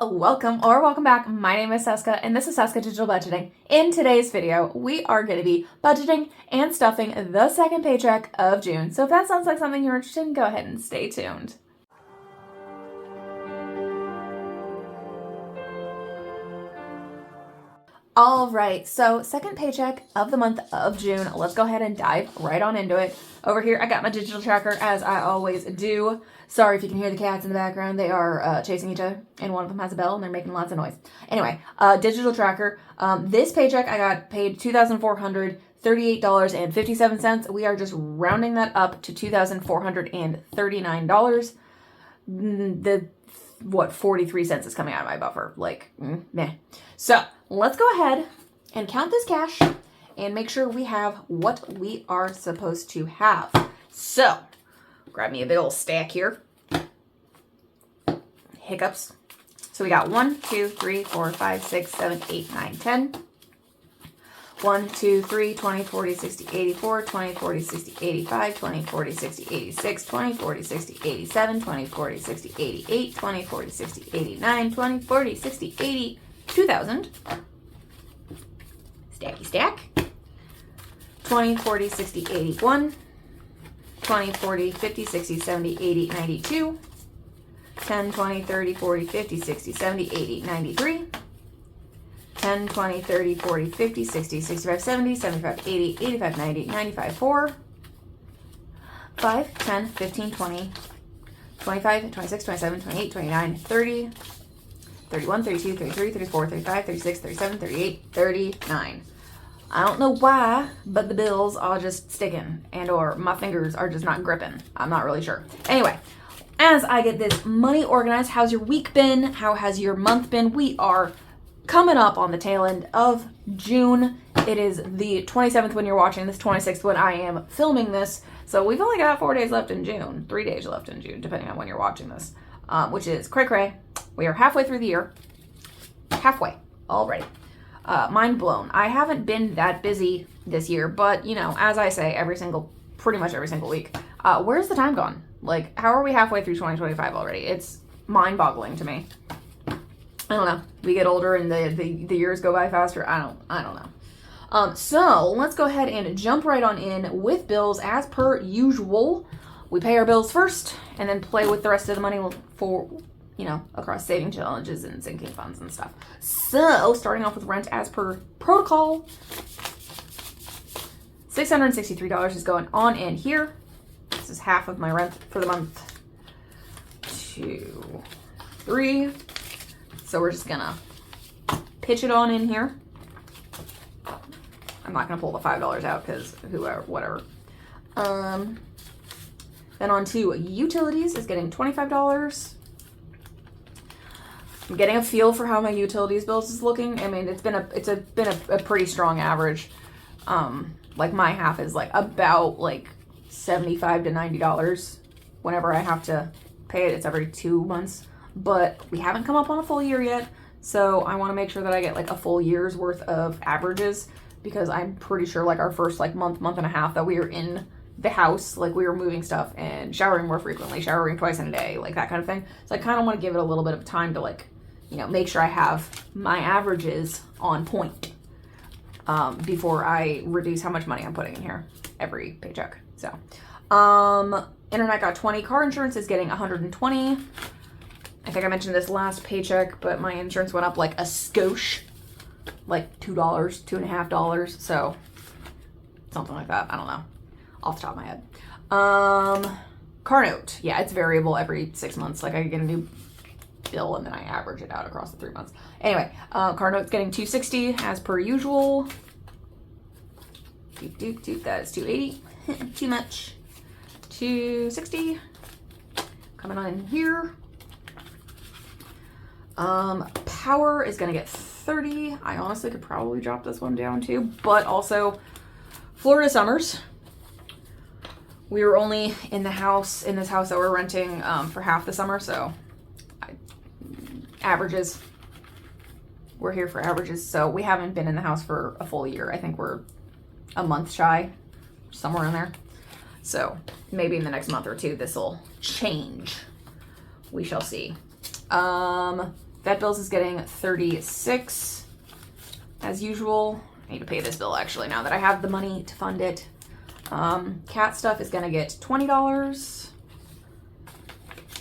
Well, welcome back. My name is Seska, and this is Seska Digital Budgeting. In today's video, we are going to be budgeting and stuffing the second paycheck of June. So if that sounds like something you're interested in, go ahead and stay tuned. All right, so second paycheck of the month of June. Let's go ahead and dive right on into it. Over here, I got my digital tracker as I always do. Sorry if you can hear the cats in the background. They are chasing each other, and one of them has a bell, and they're making lots of noise. Anyway, digital tracker. This paycheck, I got paid $2,438.57. We are just rounding that up to $2,439. 43 cents is coming out of my buffer. Meh. So let's go ahead and count this cash and make sure we have what we are supposed to have. So grab me a big old stack here. Hiccups. So we got 1, 2, 3, 4, 5, 6, 7, 8, 9, 10. 1, 2, 3, 20, 40, 60, 84, 20, 40, 60, 85, 20, 40, 60, 86, 20, 40, 60, 87, 20, 40, 60, 88, 20, 40, 60, 89, 20, 40, 60, 80, 2,000. Stacky stack. 20, 40, 60, 81, 20, 40, 50, 60, 70, 80, 92, 10, 20, 30, 40, 50, 60, 70, 80, 93, 10, 20, 30, 40, 50, 60, 65, 70, 75, 80, 85, 90, 95, 4, 5, 10, 15, 20, 25, 26, 27, 28, 29, 30, 31, 32, 33, 34, 35, 36, 37, 38, 39. I don't know why, but the bills are just sticking and or my fingers are just not gripping. I'm not really sure. Anyway, as I get this money organized, how's your week been? How has your month been? We are coming up on the tail end of June. It is the 27th when you're watching this, 26th when I am filming this. So we've only got 4 days left in June, 3 days left in June, depending on when you're watching this, which is cray cray. We are halfway through the year. Halfway already. Mind blown. I haven't been that busy this year, but you know, as I say pretty much every single week, where's the time gone? Like, how are we halfway through 2025 already? It's mind boggling to me. I don't know. We get older and the years go by faster. I don't know. So let's go ahead and jump right on in with bills as per usual. We pay our bills first and then play with the rest of the money for, you know, across saving challenges and sinking funds and stuff. So starting off with rent as per protocol, $663 is going on in here. This is half of my rent for the month. 2, 3. So we're just gonna pitch it on in here. I'm not gonna pull the $5 out because whatever. Then on to utilities is getting $25. I'm getting a feel for how my utilities bills is looking. I mean, it's been a pretty strong average. Like my half is like about like $75 to $90 whenever I have to pay it. It's every 2 months. But we haven't come up on a full year yet, so I want to make sure that I get like a full year's worth of averages, because I'm pretty sure like our first like month and a half that we were in the house, like we were moving stuff and showering more frequently, showering twice in a day, like that kind of thing. So I kind of want to give it a little bit of time to like, you know, make sure I have my averages on point before I reduce how much money I'm putting in here every paycheck. So internet got 20, car insurance is getting 120. I think I mentioned this last paycheck, but my insurance went up like a skosh, like $2, $2.50. So something like that. I don't know off the top of my head. Car note. Yeah, it's variable every 6 months. Like I get a new bill and then I average it out across the 3 months. Anyway, car note's getting $260 as per usual. That is $280. Too much. $260. Coming on in here. Power is gonna get $30. I honestly could probably drop this one down too, but also Florida summers. We were only in this house that we're renting for half the summer, so averages. We're here for averages, so we haven't been in the house for a full year. I think we're a month shy, somewhere in there. So maybe in the next month or two this will change. We shall see. Vet bills is getting 36 as usual. I need to pay this bill actually now that I have the money to fund it. Cat stuff is gonna get $20.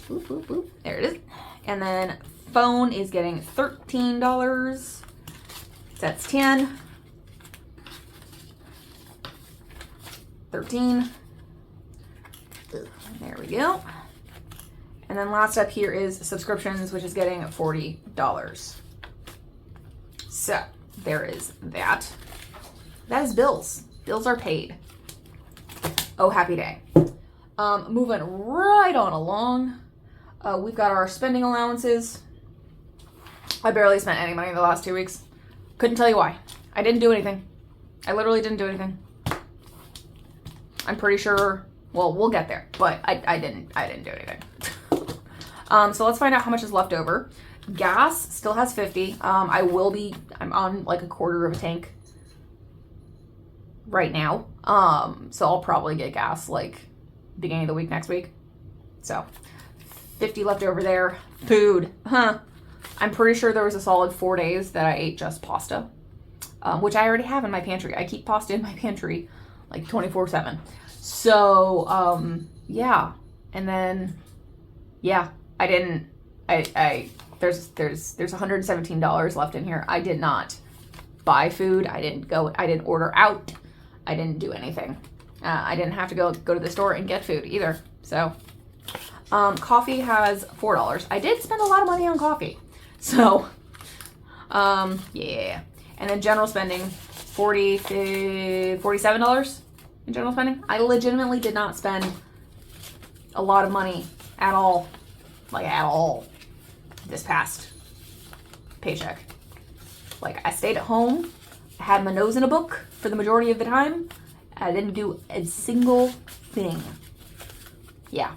Boop, boop, boop. There it is. And then phone is getting $13. That's 10. 13. There we go. And then last up here is subscriptions, which is getting $40. So there is that. That is bills. Bills are paid. Oh, happy day. Moving right on along. We've got our spending allowances. I barely spent any money the last 2 weeks. Couldn't tell you why. I didn't do anything. I literally didn't do anything. I'm pretty sure, well, we'll get there, but I didn't do anything. So let's find out how much is left over. Gas still has 50. I'm on like a quarter of a tank right now. So I'll probably get gas like beginning of the week next week. So 50 left over there. Food, I'm pretty sure there was a solid 4 days that I ate just pasta, which I already have in my pantry. I keep pasta in my pantry like 24/7. So, yeah. And then, yeah, there's $117 left in here. I did not buy food. I didn't order out. I didn't do anything. I didn't have to go to the store and get food either. So, coffee has $4. I did spend a lot of money on coffee. So, yeah. And then general spending, $47 in general spending. I legitimately did not spend a lot of money at all, this past paycheck. Like, I stayed at home, I had my nose in a book for the majority of the time. I didn't do a single thing. Yeah.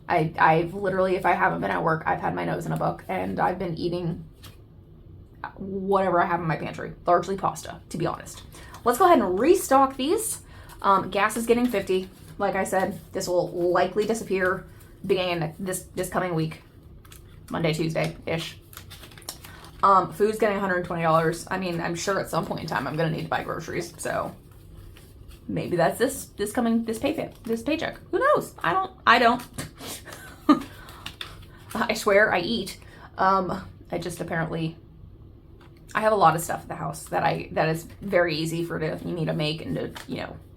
I've literally, if I haven't been at work, I've had my nose in a book, and I've been eating whatever I have in my pantry, largely pasta, to be honest. Let's go ahead and restock these. Gas is getting 50. Like I said, this will likely disappear beginning this coming week, Monday, Tuesday-ish. Food's getting $120. I mean, I'm sure at some point in time I'm gonna need to buy groceries, so maybe that's this paycheck. Who knows? I don't. I swear I eat. I just apparently, I have a lot of stuff at the house that is very easy for me to make and to,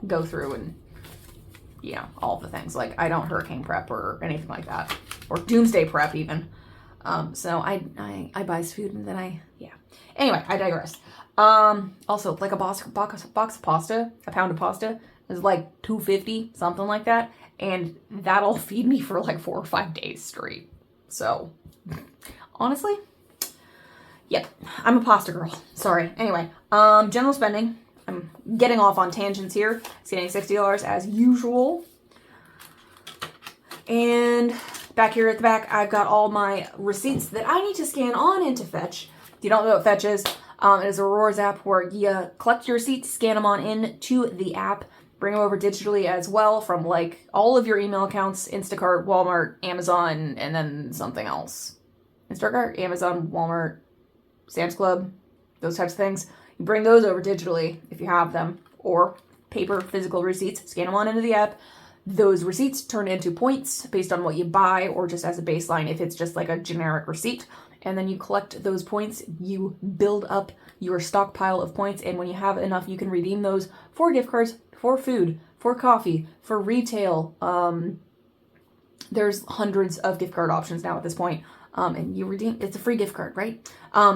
go through and, all the things. Like, I don't hurricane prep or anything like that, or doomsday prep even. So I buy food and then Anyway, I digress. Also, like a box of pasta, a pound of pasta is like $2.50, something like that. And that'll feed me for like 4 or 5 days straight. So, honestly, yep, I'm a pasta girl. Sorry. Anyway, general spending. I'm getting off on tangents here. It's getting $60 as usual. And back here at the back, I've got all my receipts that I need to scan on into Fetch. If you don't know what Fetch is, it is a rewards app where you collect your receipts, scan them on into the app, bring them over digitally as well from like all of your email accounts, Instacart, Walmart, Amazon, and then something else. Instacart, Amazon, Walmart, Sam's Club, those types of things. You bring those over digitally if you have them, or paper, physical receipts, scan them on into the app. Those receipts turn into points based on what you buy, or just as a baseline if it's just like a generic receipt. And then you collect those points, you build up your stockpile of points, and when you have enough, you can redeem those for gift cards, for food, for coffee, for retail. There's hundreds of gift card options now at this point. And you redeem, it's a free gift card, right?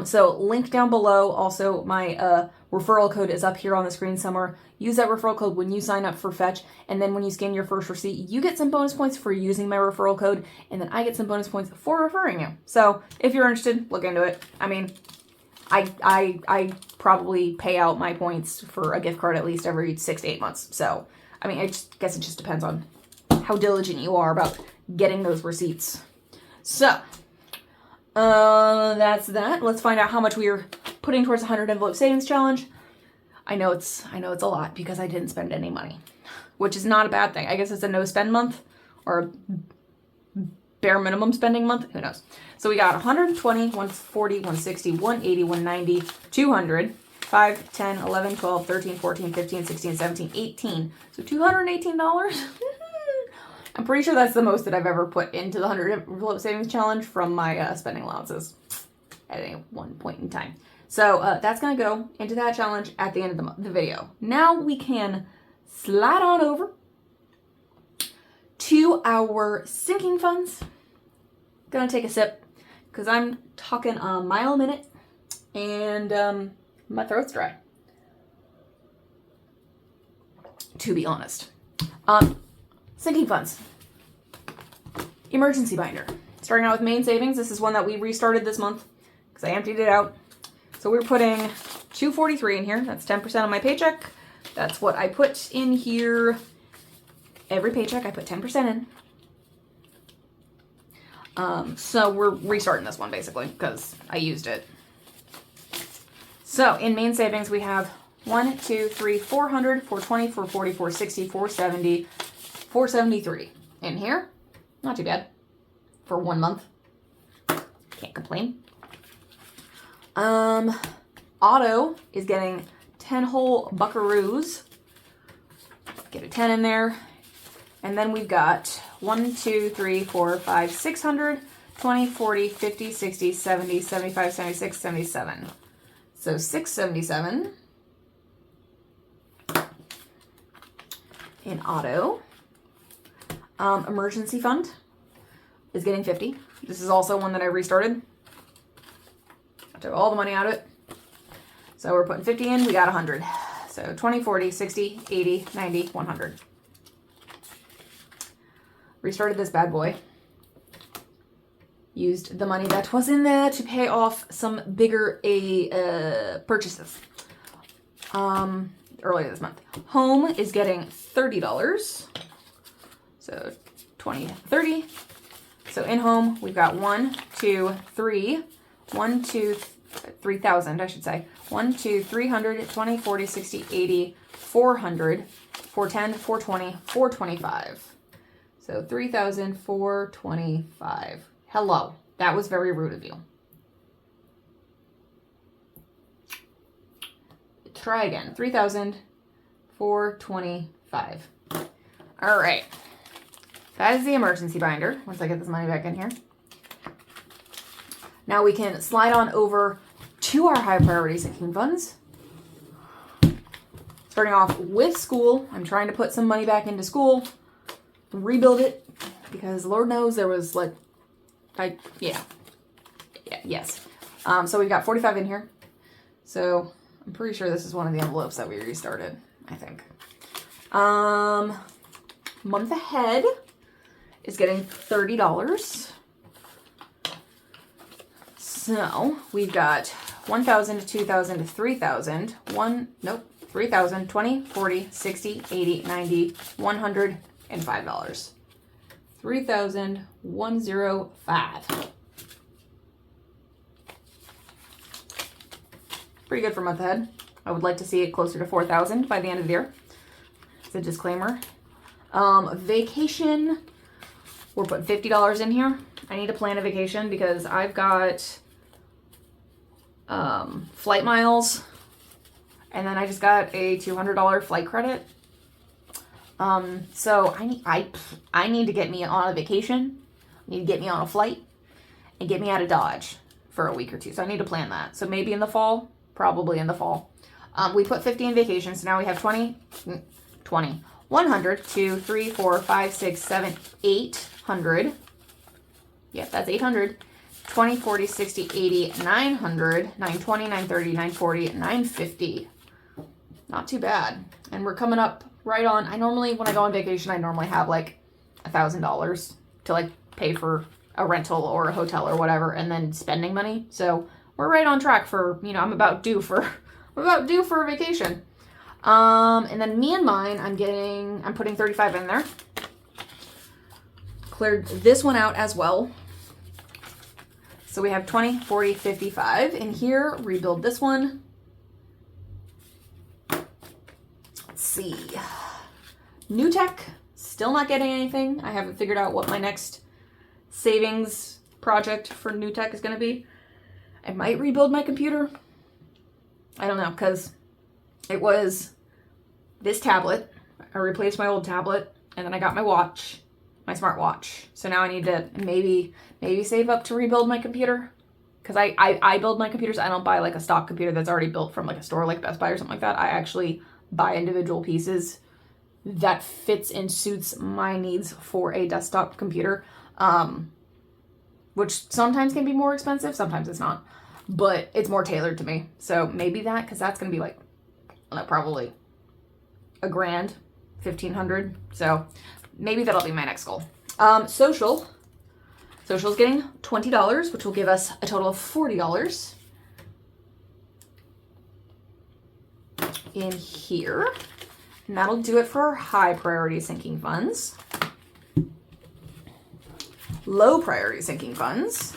So link down below. Also, my referral code is up here on the screen somewhere. Use that referral code when you sign up for Fetch, and then when you scan your first receipt, you get some bonus points for using my referral code, and then I get some bonus points for referring you. So if you're interested, look into it. I mean, I probably pay out my points for a gift card at least every 6 to 8 months. So, I mean, I guess it just depends on how diligent you are about getting those receipts. So, that's that. Let's find out how much we are putting towards the 100 envelope savings challenge. I know it's a lot because I didn't spend any money, which is not a bad thing. I guess it's a no spend month or a bare minimum spending month. Who knows? So we got 120, 140, 160, 180, 190, 200, 5, 10, 11, 12, 13, 14, 15, 16, 17, 18. So $218. I'm pretty sure that's the most that I've ever put into the 100 envelope savings challenge from my spending allowances at any one point in time. So that's going to go into that challenge at the end of the video. Now we can slide on over to our sinking funds. Gonna take a sip because I'm talking a mile a minute and my throat's dry. To be honest. Sinking funds. Emergency binder. Starting out with main savings. This is one that we restarted this month because I emptied it out. So we're putting $243 in here. That's 10% of my paycheck. That's what I put in here. Every paycheck I put 10% in. So we're restarting this one basically because I used it. So in main savings we have 1, 2, 3, 400, 420, 440, 460, 470, 473 in here. Not too bad for 1 month. Can't complain. Auto is getting 10 whole buckaroos. Get a 10 in there. And then we've got 1, 2, 3, 4, 5, 600, 20, 40, 50, 60, 70, 75, 76, 77. So 677 in auto. Emergency fund is getting 50. This is also one that I restarted. I took all the money out of it. So we're putting 50 in, we got 100. So 20, 40, 60, 80, 90, 100. Restarted this bad boy. Used the money that was in there to pay off some bigger purchases earlier this month. Home is getting $30. So 20, 30. So in home, we've got 1, 2, 3. 1, 2, 3,000, I should say. 1, 2, 300, 20, 40, 60, 80, 400, 410, 420, 425. So 3,425. Hello. That was very rude of you. Try again. 3,425. All right. That is the emergency binder. Once I get this money back in here. Now we can slide on over to our high priority sinking funds. Starting off with school. I'm trying to put some money back into school. Rebuild it. Because Lord knows there was like, yes. So we've got 45 in here. So I'm pretty sure this is one of the envelopes that we restarted, I think. Month ahead is getting $30. So we've got 1,000, 2,000, 3,000, 3,000, 20, 40, 60, 80, 90, 100, and $5. 3,105. Pretty good for month ahead. I would like to see it closer to 4,000 by the end of the year. It's a disclaimer. Vacation, we're putting $50 in here. I need to plan a vacation because I've got flight miles, and then I just got a $200 flight credit. So I need to get me on a vacation. I need to get me on a flight and get me out of Dodge for a week or two. So I need to plan that. So maybe in the fall, probably in the fall. We put 50 in vacation. So now we have 20, 100, 2, 3, 4, 5, 6, 7, 800. Yep, that's 800. 20, 40, 60, 80, 900, 920, 930, 940, 950. Not too bad. And we're coming up right on. I normally, when I go on vacation, I normally have like $1,000 to like pay for a rental or a hotel or whatever, and then spending money. So we're right on track for, I'm about due for a vacation. And then me and mine, I'm putting 35 in there. Cleared this one out as well. So we have 20, 40, 55 in here. Rebuild this one. Let's see. New tech, still not getting anything. I haven't figured out what my next savings project for new tech is going to be. I might rebuild my computer. I don't know, because it was this tablet. I replaced my old tablet, and then I got my watch, my smartwatch. So now I need to maybe save up to rebuild my computer. Because I build my computers. I don't buy like a stock computer that's already built from like a store like Best Buy or something like that. I actually buy individual pieces that fits and suits my needs for a desktop computer. Which sometimes can be more expensive, sometimes it's not. But it's more tailored to me. So maybe that, because that's going to be like, probably $1,000, $1,500. So maybe that'll be my next goal. Social is getting $20, which will give us a total of $40 in here. And that'll do it for our high priority sinking funds. Low priority sinking funds,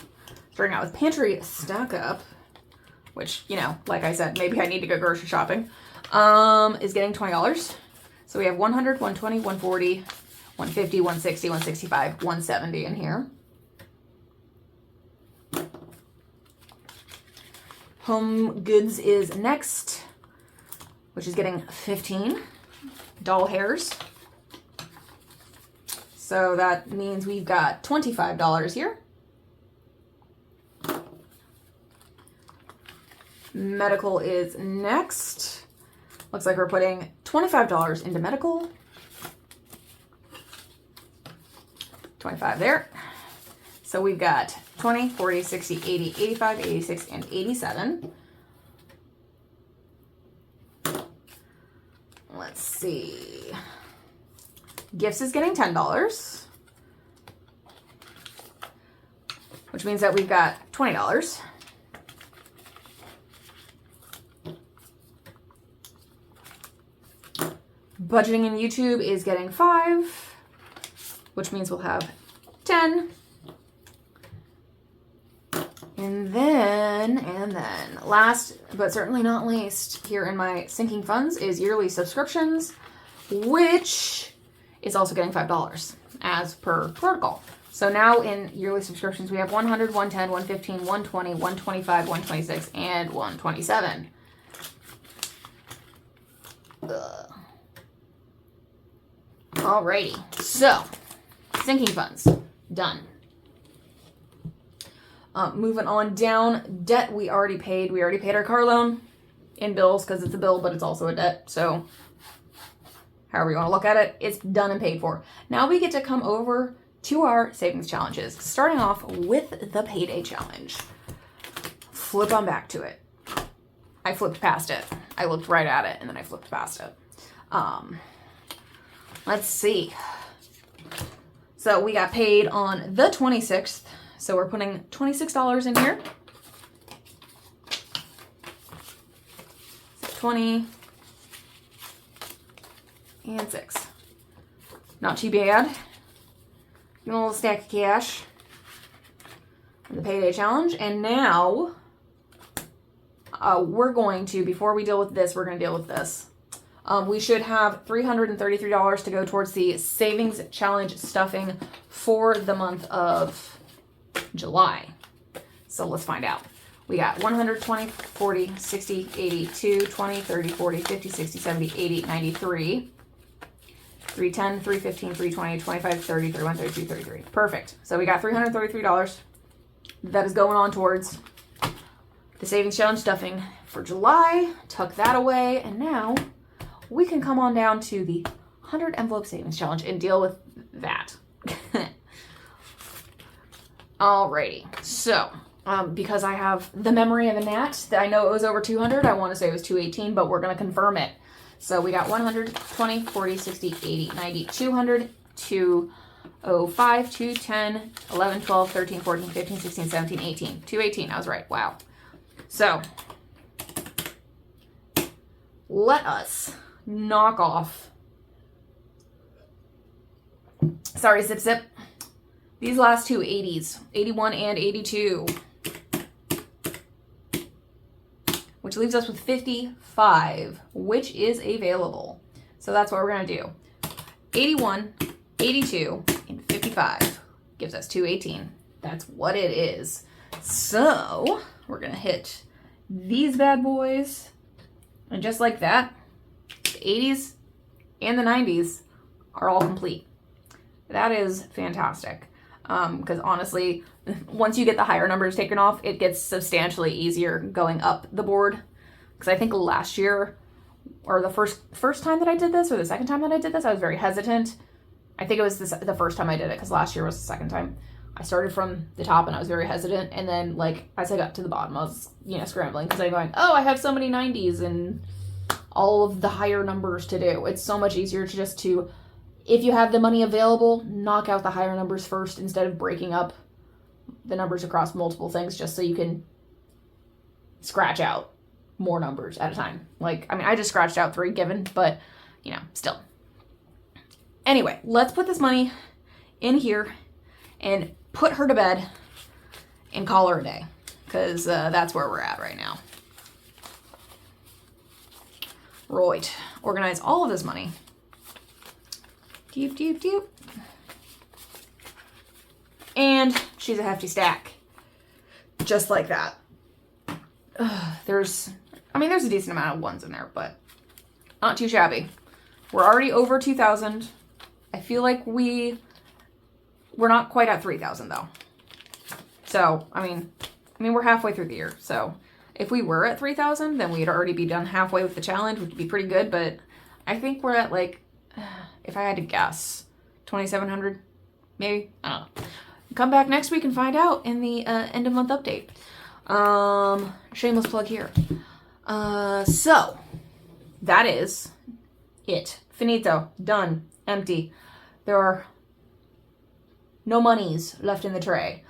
starting out with pantry stock up, which, you know, like I said, maybe I need to go grocery shopping, is getting $20. So we have 100, 120, 140, 150, 160, 165, 170 in here. Home goods is next, which is getting 15. Doll hairs. So that means we've got $25 here. Medical is next. Looks like we're putting $25 into medical. 25 there. So we've got 20, 40, 60, 80, 85, 86, and 87. Let's see. Gifts is getting $10, which means that we've got $20. Budgeting in YouTube is getting 5, which means we'll have 10. And then last but certainly not least here in my sinking funds is yearly subscriptions, which is also getting $5 as per protocol. So now in yearly subscriptions, we have 100, 110, 115, 120, 125, 126, and 127. Alrighty, so sinking funds, done. Moving on down, debt we already paid. We already paid our car loan in bills because it's a bill, but it's also a debt. So however you want to look at it, it's done and paid for. Now we get to come over to our savings challenges, starting off with the payday challenge. Flip on back to it. I flipped past it. I looked right at it and then I flipped past it. Let's see. So we got paid on the 26th. So we're putting $26 in here. 20 and 6. Not too bad. Give a little stack of cash in the payday challenge. And now we're going to, before we deal with this, we're going to deal with this. We should have $333 to go towards the savings challenge stuffing for the month of July. So let's find out. We got 100, 20, 40, 60, 80, 2, 20, 30, 40, 50, 60, 70, 80, 93, 310, 315, 320, 25, 30, 31, 32, 33. Perfect. So we got $333 that is going on towards the savings challenge stuffing for July. Tuck that away. And now we can come on down to the 100 envelope savings challenge and deal with that. Alrighty, so because I have the memory of a gnat, that I know it was over 200, I want to say it was 218, but we're going to confirm it. So we got 100, 20, 40, 60, 80, 90, 200, 205, 210, 11, 12, 13, 14, 15, 16, 17, 18. 218, I was right, wow. So let us knock off, sorry, zip zip, these last two 80s, 81 and 82, which leaves us with 55, which is available. So that's what we're going to do. 81, 82, and 55. gives us 218. That's what it is. So we're going to hit these bad boys. And just like that, the 80s and the 90s are all complete. That is fantastic. Because honestly, once you get the higher numbers taken off, it gets substantially easier going up the board. Because I think last year, or the first time that I did this, or the second time that I did this, I was very hesitant. I think it was the first time I did it, because last year was the second time. I started from the top and I was very hesitant, and then like as I got to the bottom, I was scrambling because I'm going, oh, I have so many 90s and all of the higher numbers to do. It's so much easier to just if you have the money available, knock out the higher numbers first instead of breaking up the numbers across multiple things just so you can scratch out more numbers at a time. Like, I mean, I just scratched out 3 given, but still. Anyway, let's put this money in here and put her to bed and call her a day, because that's where we're at right now. Right. Organize all of this money. Doop, doop, doop. And she's a hefty stack. Just like that. There's a decent amount of ones in there, but not too shabby. We're already over 2,000. I feel like we're not quite at 3,000 though. So, I mean, we're halfway through the year. So if we were at 3,000, then we'd already be done halfway with the challenge, which would be pretty good. But I think we're at like, if I had to guess, 2,700, maybe. I don't know. Come back next week and find out in the end of month update. Shameless plug here. So that is it. Finito. Done. Empty. There are no monies left in the tray.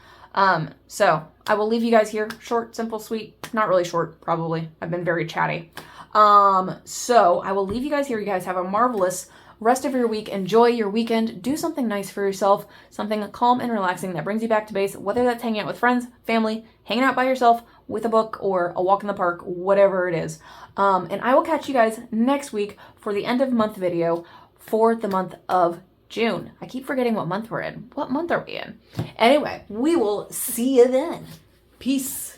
So I will leave you guys here. Short, simple, sweet. Not really short, probably. I've been very chatty. So I will leave you guys here. You guys have a marvelous rest of your week. Enjoy your weekend. Do something nice for yourself. Something calm and relaxing that brings you back to base, whether that's hanging out with friends, family, hanging out by yourself with a book or a walk in the park, whatever it is. And I will catch you guys next week for the end of month video for the month of June. I keep forgetting what month we're in. What month are we in? Anyway, we will see you then. Peace.